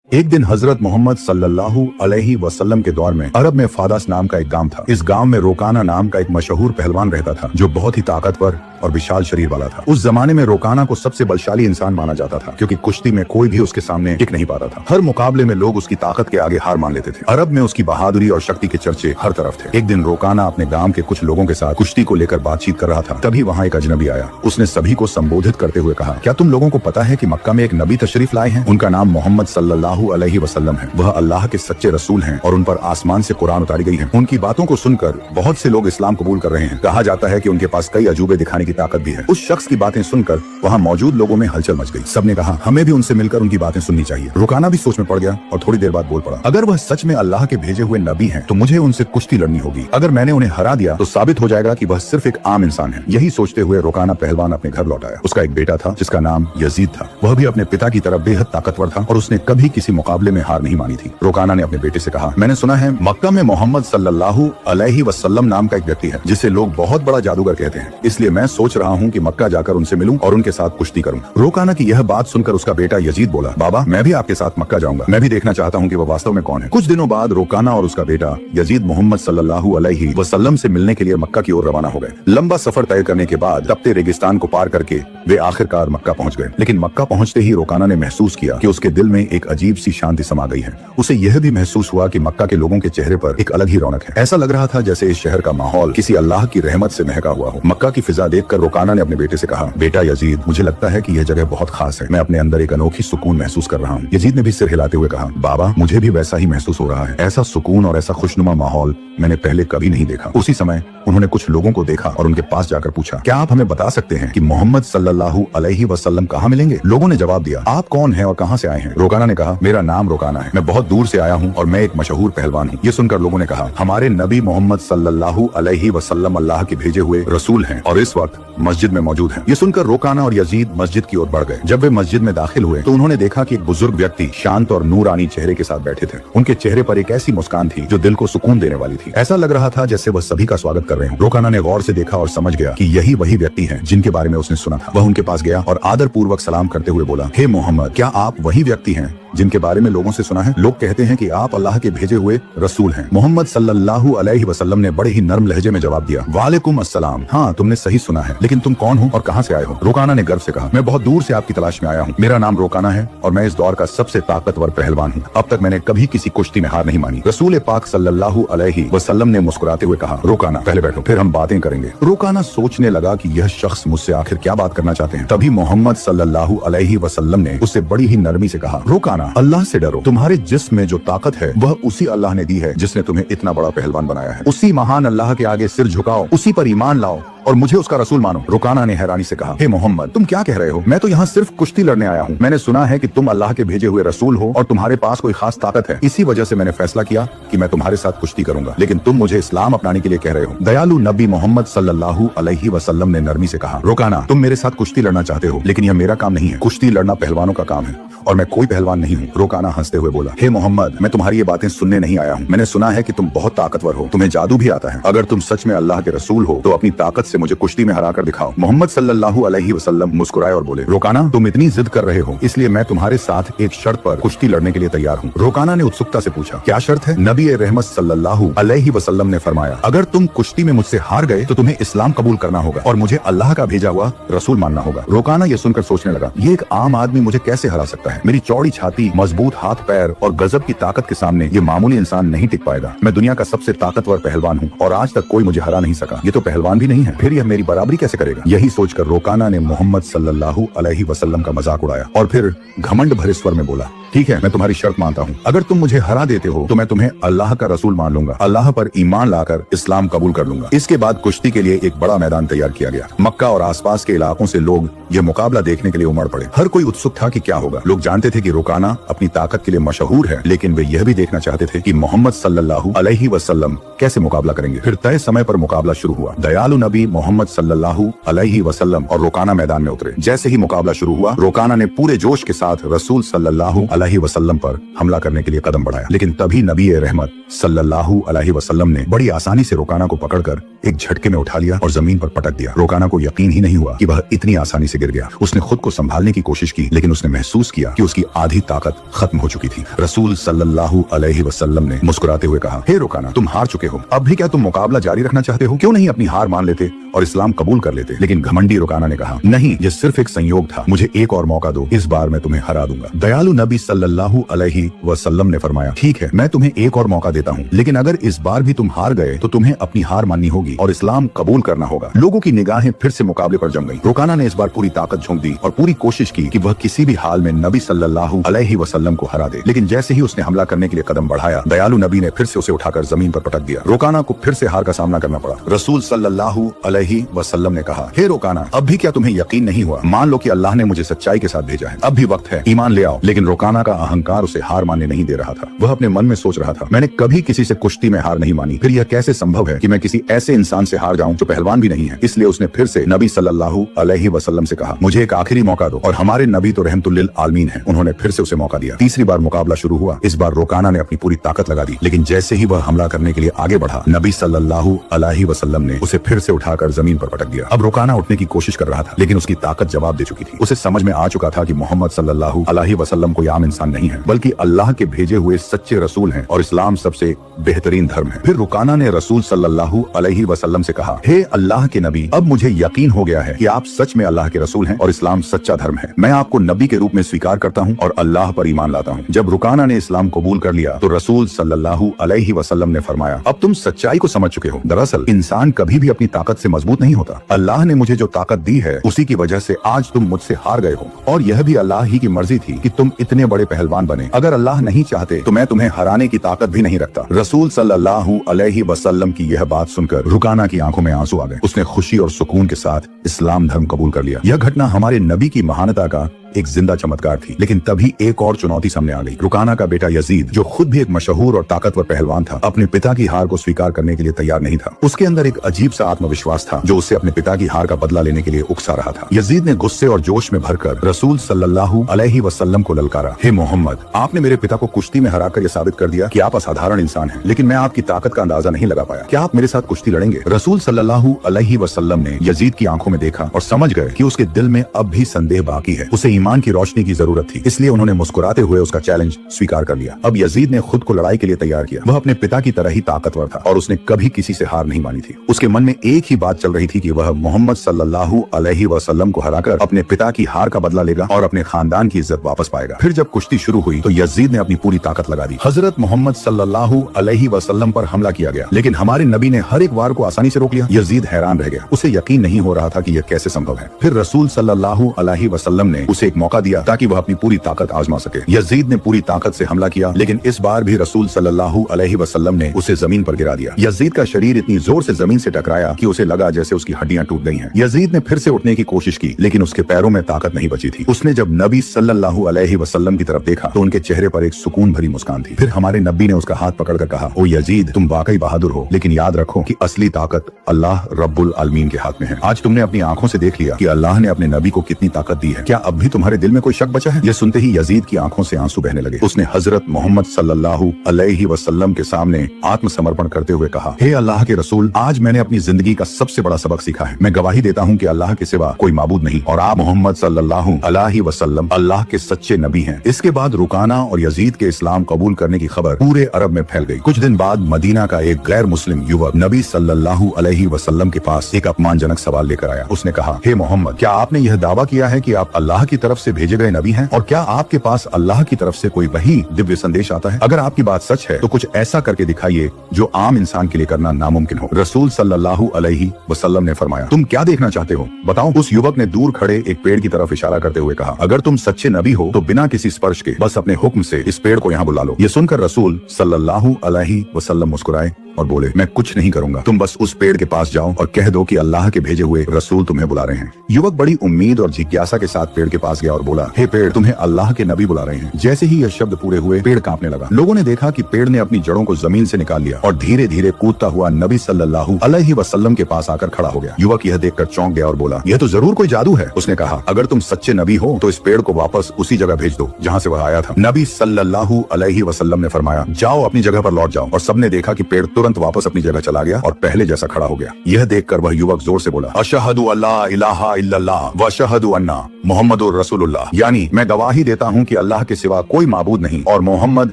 एक दिन हजरत मोहम्मद सल्लल्लाहु अलैहि वसल्लम के दौर में अरब में फादास नाम का एक गांव था। इस गांव में रोकाना नाम का एक मशहूर पहलवान रहता था जो बहुत ही ताकतवर और विशाल शरीर वाला था। उस जमाने में रोकाना को सबसे बलशाली इंसान माना जाता था क्योंकि कुश्ती में कोई भी उसके सामने टिक नहीं पाता था। हर मुकाबले में लोग उसकी ताकत के आगे हार मान लेते थे। अरब में उसकी बहादुरी और शक्ति के चर्चे हर तरफ थे। एक दिन रोकाना अपने गांव के कुछ लोगों के साथ कुश्ती को लेकर बातचीत कर रहा था। तभी वहाँ एक अजनबी आया। उसने सभी को संबोधित करते हुए कहा, क्या तुम लोगों को पता है कि मक्का में एक नबी तशरीफ लाए हैं? उनका नाम मोहम्मद सल्लल्लाहु अलैहि वसल्लम है। वह अल्लाह के सच्चे रसूल हैं और उन पर आसमान से कुरान उतारी गई है। उनकी बातों को सुनकर बहुत से लोग इस्लाम कबूल कर रहे हैं। कहा जाता है कि उनके पास कई अजूबे दिखाने की ताकत भी है। उस शख्स की बातें सुनकर वहाँ मौजूद लोगों में हलचल मच गई। सबने कहा, हमें भी उनसे मिलकर उनकी बातें सुननी चाहिए। रोकाना भी सोच में पड़ गया और थोड़ी देर बाद बोल पड़ा, अगर वह सच में अल्लाह के भेजे हुए नबी हैं, तो मुझे उनसे कुश्ती लड़नी होगी। अगर मैंने उन्हें हरा दिया तो साबित हो जाएगा कि वह सिर्फ एक आम इंसान है। यही सोचते हुए रोकाना पहलवान अपने घर लौट आया। उसका एक बेटा था जिसका नाम यजीद था। वह भी अपने पिता की तरह बेहद ताकतवर था और उसने कभी किसी मुकाबले में हार नहीं मानी थी। रोकाना ने अपने बेटे से कहा, मैंने सुना है मक्का में मोहम्मद सल्लल्लाहु अलैहि वसल्लम नाम का एक व्यक्ति है जिसे लोग बहुत बड़ा जादूगर कहते हैं। इसलिए मैं सोच रहा हूँ कि मक्का जाकर उनसे मिलूं और उनके साथ कुश्ती करूं। रोकाना की यह बात सुनकर उसका बेटा यजीद बोला, बाबा मैं भी आपके साथ मक्का जाऊंगा। मैं भी देखना चाहता हूँ कि वह वास्तव में कौन है। कुछ दिनों बाद रोकाना और उसका बेटा यजीद मोहम्मद सल्लल्लाहु अलैहि वसल्लम से मिलने के लिए मक्का की ओर रवाना हो गए। लंबा सफर तय करने के बाद तपते रेगिस्तान को पार करके वे आखिरकार मक्का पहुंच गए। लेकिन मक्का पहुंचते ही रोकाना ने महसूस किया कि उसके दिल में एक अजीब सी शांति समा गई है। उसे यह भी महसूस हुआ कि मक्का के लोगों के चेहरे पर एक अलग ही रौनक है। ऐसा लग रहा था जैसे इस शहर का माहौल किसी अल्लाह की रहमत से महका हुआ हो। मक्का की फिजा देखकर रोकाना ने अपने बेटे से कहा, बेटा यजीद, मुझे लगता है कि यह जगह बहुत खास है। मैं अपने अंदर एक अनोखी सुकून महसूस कर रहा हूँ। यजीद ने भी सिर हिलाते हुए कहा, बाबा मुझे भी वैसा ही महसूस हो रहा है। ऐसा सुकून और ऐसा खुशनुमा माहौल मैंने पहले कभी नहीं देखा। उसी समय उन्होंने कुछ लोगों को देखा और उनके पास जाकर पूछा, क्या आप हमें बता सकते हैं कि मोहम्मद सल्लल्लाहु अलैहि वसल्लम कहाँ मिलेंगे? लोगों ने जवाब दिया, आप कौन हैं और कहाँ से आए हैं? रोकाना ने कहा, मेरा नाम रोकाना है। मैं बहुत दूर से आया हूँ और मैं एक मशहूर पहलवान हूँ। ये सुनकर लोगों ने कहा, हमारे नबी मोहम्मद सल्लल्लाहु अलैहि वसल्लम अल्लाह के भेजे हुए रसूल हैं और इस वक्त मस्जिद में मौजूद हैं। ये सुनकर रोकाना और यजीद मस्जिद की ओर बढ़ गए। जब वे मस्जिद में दाखिल हुए तो उन्होंने देखा कि एक बुजुर्ग व्यक्ति शांत और नूरानी चेहरे के साथ बैठे थे। उनके चेहरे पर एक ऐसी मुस्कान थी जो दिल को सुकून देने वाली थी। ऐसा लग रहा था जैसे वह सभी का स्वागत कर रहे हों। रोकाना ने गौर से देखा और समझ गया कि यही वही व्यक्ति हैं जिनके बारे में उसने सुना था। वह उनके पास गया और आदर पूर्वक सलाम करते हुए बोला, हे मोहम्मद, क्या आप वही व्यक्ति हैं जिनके बारे में लोगों से सुना है? लोग कहते हैं कि आप अल्लाह के भेजे हुए रसूल हैं। मोहम्मद सल्लल्लाहु अलैहि वसल्लम ने बड़े ही नर्म लहजे में जवाब दिया, वालेकुम अस्सलाम। हाँ, तुमने सही सुना है, लेकिन तुम कौन हो और कहाँ से आए हो? रोकाना ने गर्व से कहा, मैं बहुत दूर से आपकी तलाश में आया हूँ। मेरा नाम रोकाना है और मैं इस दौर का सबसे ताकतवर पहलवान हूँ। अब तक मैंने कभी किसी कुश्ती में हार नहीं मानी। रसूल पाक सल्लल्लाहु अलैहि वसल्लम ने मुस्कुराते हुए कहा, रोकाना पहले बैठो, फिर हम बातें करेंगे। रोकाना सोचने लगा कि यह शख्स मुझसे आखिर क्या बात करना चाहते हैं। तभी मोहम्मद सल्लल्लाहु अलैहि वसल्लम ने उससे बड़ी ही नरमी से कहा, रोकाना, अल्लाह से डरो। तुम्हारे जिस्म में जो ताकत है वह उसी अल्लाह ने दी है जिसने तुम्हें इतना बड़ा पहलवान बनाया है। उसी महान अल्लाह के आगे सिर झुकाओ, उसी पर ईमान लाओ और मुझे उसका रसूल मानो। रोकाना ने हैरानी से कहा, हे मोहम्मद, तुम क्या कह रहे हो? मैं तो यहाँ सिर्फ कुश्ती लड़ने आया हूँ। मैंने सुना है कि तुम अल्लाह के भेजे हुए रसूल हो और तुम्हारे पास कोई खास ताकत है। इसी वजह से मैंने फैसला किया कि मैं तुम्हारे साथ कुश्ती करूंगा, लेकिन तुम मुझे इस्लाम अपनाने के लिए कह रहे हो। दयालु नबी मोहम्मद सल्लल्लाहु अलैहि वसल्लम ने नरमी से कहा, रोकाना, तुम मेरे साथ कुश्ती लड़ना चाहते हो, लेकिन यह मेरा काम नहीं है। कुश्ती लड़ना पहलवानों का काम है और मैं कोई पहलवान नहीं हूँ। रोकाना हंसते हुए बोला, हे मोहम्मद, मैं तुम्हारी ये बातें सुनने नहीं आया हूँ। मैंने सुना है कि तुम बहुत ताकतवर हो, तुम्हें जादू भी आता है। अगर तुम सच में अल्लाह के रसूल हो तो अपनी ताकत से मुझे कुश्ती में हरा कर दिखाओ। मोहम्मद सल्लल्लाहु अलैहि वसल्लम मुस्कुराए और बोले, रोकाना, तुम इतनी जिद कर रहे हो, इसलिए मैं तुम्हारे साथ एक शर्त पर कुश्ती लड़ने के लिए तैयार हूँ। रोकाना ने उत्सुकता से पूछा, क्या शर्त है? नबी रहमत सल्लल्लाहु अलैहि वसल्लम ने फरमाया, अगर तुम कुश्ती में मुझसे हार गए तो तुम्हें इस्लाम कबूल करना होगा और मुझे अल्लाह का भेजा हुआ रसूल मानना होगा। रोकाना ये सुनकर सोचने लगा, ये एक आम आदमी मुझे कैसे हरा सकता है? मेरी चौड़ी छाती, मजबूत हाथ पैर और गजब की ताकत के सामने ये मामूली इंसान नहीं टिक पाएगा। मैं दुनिया का सबसे ताकतवर पहलवान हूँ और आज तक कोई मुझे हरा नहीं सका। ये तो पहलवान भी नहीं है, फिर यह मेरी बराबरी कैसे करेगा? यही सोचकर रोकाना ने मोहम्मद सल्लल्लाहु अलैहि वसल्लम का मजाक उड़ाया और फिर घमंड भरे स्वर में बोला, ठीक है, मैं तुम्हारी शर्त मानता हूँ। अगर तुम मुझे हरा देते हो तो मैं तुम्हें अल्लाह का रसूल मान लूंगा, अल्लाह पर ईमान लाकर इस्लाम कबूल कर लूंगा। इसके बाद कुश्ती के लिए एक बड़ा मैदान तैयार किया गया। मक्का और आसपास के इलाकों से लोग यह मुकाबला देखने के लिए उमड़ पड़े। हर कोई उत्सुक था कि क्या होगा। लोग जानते थे कि रोकाना अपनी ताकत के लिए मशहूर है, लेकिन वे यह भी देखना चाहते थे कि मोहम्मद सल्लल्लाहु अलैहि वसल्लम कैसे मुकाबला करेंगे। फिर तय समय पर मुकाबला शुरू हुआ। दयालु नबी मोहम्मद सल्लल्लाहु अलैहि वसल्लम और रोकाना मैदान में उतरे। जैसे ही मुकाबला शुरू हुआ, रोकाना ने पूरे जोश के साथ रसूल सल्लल्लाहु अलैहि वसल्लम पर हमला करने के लिए कदम बढ़ाया, लेकिन तभी नबी रहमत सल्लल्लाहु अलैहि वसल्लम ने बड़ी आसानी से रोकाना को पकड़कर एक झटके में उठा लिया और जमीन पर पटक दिया। रोकाना को यकीन ही नहीं हुआ कि वह इतनी आसानी से गिर गया। उसने खुद को संभालने की कोशिश की, लेकिन उसने महसूस किया कि उसकी आधी ताकत खत्म हो चुकी थी। रसूल सल्लल्लाहु अलैहि वसल्लम ने मुस्कुराते हुए कहा, हे रोकाना, तुम हार चुके हो, अब भी क्या तुम मुकाबला जारी रखना चाहते हो? क्यों नहीं अपनी हार मान लेते और इस्लाम कबूल कर लेते? लेकिन घमंडी रोकाना ने कहा, नहीं, ये सिर्फ एक संयोग था, मुझे एक और मौका दो, इस बार मैं तुम्हें हरा दूंगा। दयालु नबी सल्लल्लाहु अलैहि वसल्लम ने फरमाया, ठीक है, मैं तुम्हें एक और मौका देता हूँ, लेकिन अगर इस बार भी तुम हार गए तो तुम्हें अपनी हार माननी होगी और इस्लाम कबूल करना होगा। लोगों की निगाहें फिर से मुकाबले पर जम गई। रोकाना ने इस बार पूरी ताकत झोंक दी और पूरी कोशिश की कि वह किसी भी हाल में नबी सल्लल्लाहु अलैहि वसल्लम को हरा दे, लेकिन जैसे ही उसने हमला करने के लिए कदम बढ़ाया, दयालु नबी ने फिर से उसे उठाकर जमीन पर पटक दिया। रोकाना को फिर से हार का सामना करना पड़ा। रसूल सल्लल्लाहु अलैहि वसल्लम ने कहा, हे रोकाना, अब भी क्या तुम्हें यकीन नहीं हुआ? मान लो कि अल्लाह ने मुझे सच्चाई के साथ भेजा है, अब भी वक्त है, ईमान ले आओ। लेकिन रोकाना का अहंकार उसे हार मानने नहीं दे रहा था। वह अपने मन में सोच रहा था, मैंने कभी किसी से कुश्ती में हार नहीं मानी, फिर यह कैसे संभव है कि मैं किसी ऐसे इंसान से हार जाऊं जो पहलवान भी नहीं है? इसलिए उसने फिर से नबी सल्लल्लाहु अलैहि वसल्लम से कहा, मुझे एक आखिरी मौका दो, और हमारे नबी तो रहमतुल्लिल आलमीन हैं। उन्होंने फिर से उसे मौका दिया। तीसरी बार मुकाबला शुरू हुआ। इस बार रोकाना ने अपनी पूरी ताकत लगा दी, लेकिन जैसे ही वह हमला करने के लिए आगे बढ़ा, नबी सल्लल्लाहु अलैहि वसल्लम ने उसे फिर से उठाकर जमीन पर पटक दिया। अब रोकाना उठने की कोशिश कर रहा था, लेकिन उसकी ताकत जवाब दे चुकी थी। उसे समझ में आ चुका था कि मोहम्मद सल्लल्लाहु अलैहि वसल्लम कोई आम इंसान नहीं है, बल्कि अल्लाह के भेजे हुए सच्चे रसूल हैं और इस्लाम सबसे बेहतरीन धर्म है। फिर रुकाना ने रसूल सल्लल्लाहु अलैहि वसल्लम से कहा, हे अल्लाह के नबी, अब मुझे यकीन हो गया है कि आप सच में अल्लाह के रसूल हैं और इस्लाम सच्चा धर्म है। मैं आपको नबी के रूप में स्वीकार करता हूँ और अल्लाह पर ईमान लाता हूँ। जब रुकाना ने इस्लाम कबूल कर लिया तो रसूल सल्लल्लाहु अलैहि वसल्लम ने फरमाया, अब तुम सच्चाई को समझ चुके हो। दरअसल इंसान कभी भी अपनी ताकत से मजबूत नहीं होता। अल्लाह ने मुझे जो ताकत दी है उसी की वजह से आज तुम मुझसे हार गए हो, और यह भी अल्लाह ही की मर्जी थी कि तुम इतने बड़े पहलवान बने। अगर अल्लाह नहीं चाहते तो मैं तुम्हें हराने की ताकत भी नहीं रखता। रसूल सल्लल्लाहु अलैहि वसल्लम की यह बात सुनकर रुकाना की आंखों में आंसू आ गए। उसने खुशी और सुकून के साथ इस्लाम धर्म कबूल कर लिया। यह घटना हमारे नबी की महानता का एक जिंदा चमत्कार थी। लेकिन तभी एक और चुनौती सामने आ गई। रुकाना का बेटा यजीद, जो खुद भी एक मशहूर और ताकतवर पहलवान था, अपने पिता की हार को स्वीकार करने के लिए तैयार नहीं था। उसके अंदर एक अजीब सा आत्मविश्वास था जो उसे अपने पिता की हार का बदला लेने के लिए उकसा रहा था। यजीद ने गुस्से और जोश में भरकर रसूल सल्लल्लाहु अलैहि वसल्लम को ललकारा, हे मोहम्मद, आपने मेरे पिता को कुश्ती में हराकर यह साबित कर दिया कि आप असाधारण इंसान हैं, लेकिन मैं आपकी ताकत का अंदाजा नहीं लगा पाया। क्या आप मेरे साथ कुश्ती लड़ेंगे? रसूल सल्लल्लाहु अलैहि वसल्लम ने यजीद की आंखों में देखा और समझ गए कि उसके दिल में अब भी संदेह बाकी है। उसे ईमान की रोशनी की जरूरत थी, इसलिए उन्होंने मुस्कुराते हुए उसका चैलेंज स्वीकार कर लिया। अब यजीद ने खुद को लड़ाई के लिए तैयार किया। वह अपने पिता की तरह ही ताकतवर था और उसने कभी किसी से हार नहीं मानी थी। उसके मन में एक ही बात चल रही थी कि वह मोहम्मद सल्लल्लाहु अलैहि वसल्लम को हराकर अपने पिता की हार का बदला लेगा और अपने खानदान की इज्जत वापस पाएगा। फिर जब कुश्ती शुरू हुई तो यजीद ने अपनी पूरी ताकत लगा दी। हजरत मोहम्मद सल्लल्लाहु अलैहि वसल्लम पर हमला किया गया, लेकिन हमारे नबी ने हर एक वार को आसानी से रोक लिया। यजीद हैरान रह गया। उसे यकीन नहीं हो रहा था कि यह कैसे संभव है। फिर रसूल सल्लल्लाहु अलैहि वसल्लम ने उसे एक मौका दिया ताकि वह अपनी पूरी ताकत आजमा सके। यजीद ने पूरी ताकत से हमला किया, लेकिन इस बार भी रसूल सल्लल्लाहु अलैहि वसल्लम ने उसे जमीन पर गिरा दिया। यजीद का शरीर इतनी जोर से जमीन से टकराया कि उसे लगा जैसे उसकी हड्डियां टूट गई हैं। यजीद ने फिर से उठने की कोशिश की, लेकिन उसके पैरों में ताकत नहीं बची थी। उसने जब नबी सल्लल्लाहु अलैहि वसल्लम की तरफ देखा तो उनके चेहरे पर एक सुकून भरी मुस्कान थी। फिर हमारे नबी ने उसका हाथ पकड़कर कहा, ओ यजीद, तुम वाकई बहादुर हो, लेकिन याद रखो कि असली ताकत अल्लाह रब्बुल आलमीन के हाथ में है। आज तुमने अपनी आंखों से देख लिया कि अल्लाह ने अपने नबी को कितनी ताकत दी है। क्या अब भी तुम्हारे दिल में कोई शक बचा है? यह सुनते ही यजीद की आंखों से आंसू बहने लगे। उसने हजरत मोहम्मद सल्लल्लाहु अलैहि वसल्लम के सामने आत्मसमर्पण करते हुए कहा, हे अल्लाह के रसूल, आज मैंने अपनी जिंदगी का सबसे बड़ा सबक सीखा है। मैं गवाही देता हूँ कि अल्लाह के सिवा कोई माबूद नहीं और आप मोहम्मद सल्लल्लाहु अलैहि वसल्लम अल्लाह के सच्चे नबी हैं। इसके बाद रुकाना और यजीद के इस्लाम कबूल करने की खबर पूरे अरब में फैल गई। कुछ दिन बाद मदीना का एक गैर मुस्लिम युवक नबी सल्लल्लाहु अलैहि वसल्लम के पास एक अपमानजनक सवाल लेकर आया। उसने कहा, हे मोहम्मद, क्या आपने यह दावा किया है कि आप अल्लाह की तरफ से भेजे गए नबी हैं? और क्या आपके पास अल्लाह की तरफ से कोई वही दिव्य संदेश आता है? अगर आपकी बात सच है तो कुछ ऐसा करके दिखाइए जो आम इंसान के लिए करना नामुमकिन हो। रसूल सल्लल्लाहु अलैहि वसल्लम ने फरमाया, तुम क्या देखना चाहते हो, बताओ। उस युवक ने दूर खड़े एक पेड़ की तरफ इशारा करते हुए कहा, अगर तुम सच्चे नबी हो तो बिना किसी स्पर्श के बस अपने हुक्म से इस पेड़ को यहाँ बुला लो। ये सुनकर रसूल सल्लल्लाहु अलैहि वसल्लम मुस्कुराए और बोले, मैं कुछ नहीं करूंगा, तुम बस उस पेड़ के पास जाओ और कह दो कि अल्लाह के भेजे हुए रसूल तुम्हें बुला रहे हैं। युवक बड़ी उम्मीद और जिज्ञासा के साथ पेड़ के पास गया और बोला, हे पेड़, तुम्हें अल्लाह के नबी बुला रहे हैं। जैसे ही यह शब्द पूरे हुए, पेड़ कांपने लगा। लोगों ने देखा कि पेड़ ने अपनी जड़ों को जमीन से निकाल लिया और धीरे धीरे कूदता हुआ नबी सल्लल्लाहु अलैहि वसल्लम के पास आकर खड़ा हो गया। युवक यह देखकर चौंक गया और बोला, यह तो जरूर कोई जादू है। उसने कहा, अगर तुम सच्चे नबी हो तो इस पेड़ को वापस उसी जगह भेज दो जहाँ से वह आया था। नबी सल्लल्लाहु अलैहि वसल्लम ने फरमाया, जाओ अपनी जगह पर लौट जाओ। और सबने देखा कि पेड़ तुरंत वापस अपनी जगह चला गया और पहले जैसा खड़ा हो गया। यह देखकर वह युवक जोर से बोला, अशहदु अल्ला इलाहा इल्लल्लाह व अशहदु अन्ना मुहम्मदुर रसूलुल्लाह, यानी मैं गवाही देता हूँ कि अल्लाह के सिवा कोई माबूद नहीं और मोहम्मद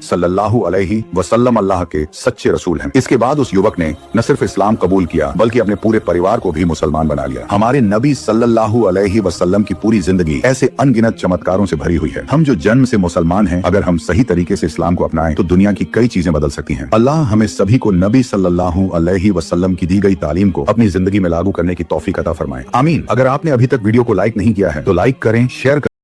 सल्लल्लाहु अलैहि वसल्लम अल्लाह के सच्चे रसूल हैं। इसके बाद उस युवक ने न सिर्फ इस्लाम कबूल किया बल्कि अपने पूरे परिवार को भी मुसलमान बना लिया। हमारे नबी सल्लल्लाहु अलैहि वसल्लम की पूरी जिंदगी ऐसे अनगिनत चमत्कारों से भरी हुई है। हम जो जन्म से मुसलमान हैं, अगर हम सही तरीके से इस्लाम को अपनाएं तो दुनिया की कई चीजें बदल सकती हैं। अल्लाह हमें सभी को नबी सल्लल्लाहु अलैहि वसल्लम की दी गई तालीम को अपनी जिंदगी में लागू करने की तौफीक अता फरमाए। आमीन। अगर आपने अभी तक वीडियो को लाइक नहीं किया है तो लाइक करें, शेयर करें।